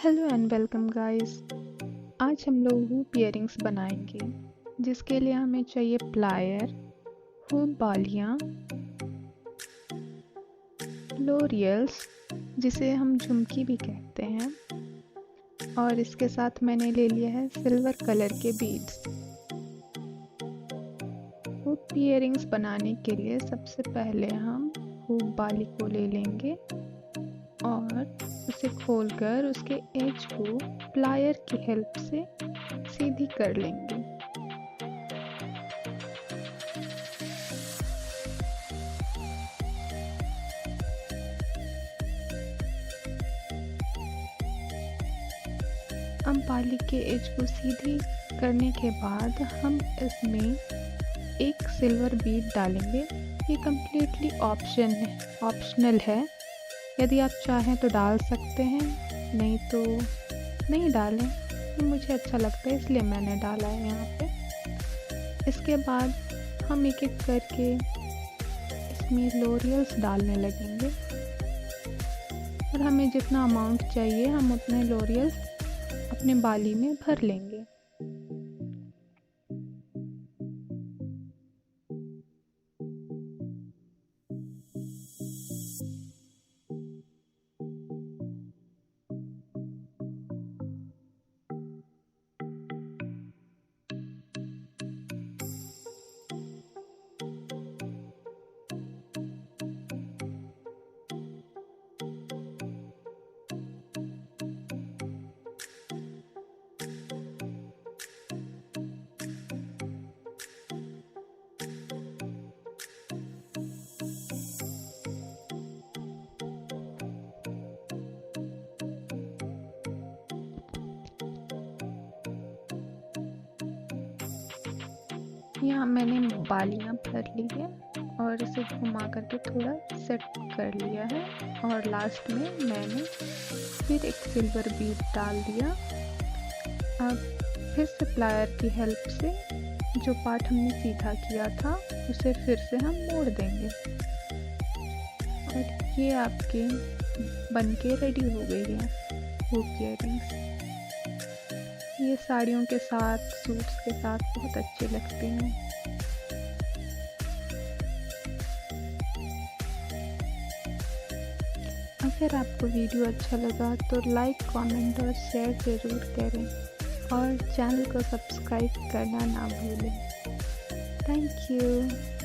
Hello and welcome guys. आज हम लोग हुप इयरिंग्स बनाएंगे, जिसके लिए हमें चाहिए प्लायर, हुप बालियाँ, लोरियल्स जिसे हम झुमकी भी कहते हैं, और इसके साथ मैंने ले लिया है सिल्वर कलर के बीड्स। हुप इयरिंग्स बनाने के लिए सबसे पहले हम हुप बाली को ले लेंगे और उसे खोलकर उसके एज को प्लायर की हेल्प से सीधी कर लेंगे। अब बाली के एज को सीधी करने के बाद हम इसमें एक सिल्वर बीड डालेंगे। ये कम्प्लीटली ऑप्शनल है। यदि आप चाहें तो डाल सकते हैं, नहीं तो नहीं डालें। तो मुझे अच्छा लगता है इसलिए मैंने डाला है यहाँ पे। इसके बाद हम एक एक करके इसमें लोरियल्स डालने लगेंगे और हमें जितना अमाउंट चाहिए हम उतने लोरियल्स अपने बाली में भर लेंगे। यहाँ मैंने बालियाँ भर ली है और इसे घुमा करके थोड़ा सेट कर लिया है और लास्ट में मैंने फिर एक सिल्वर बीड डाल दिया। अब फिर से प्लायर की हेल्प से जो पार्ट हमने सीधा किया था उसे फिर से हम मोड़ देंगे और ये आपके बनके रेडी हो गई है हुप इयरिंग्स। ये साड़ियों के साथ, सूट्स के साथ बहुत अच्छे लगते हैं। अगर आपको वीडियो अच्छा लगा तो लाइक, कमेंट और शेयर ज़रूर करें और चैनल को सब्सक्राइब करना ना भूलें। Thank you.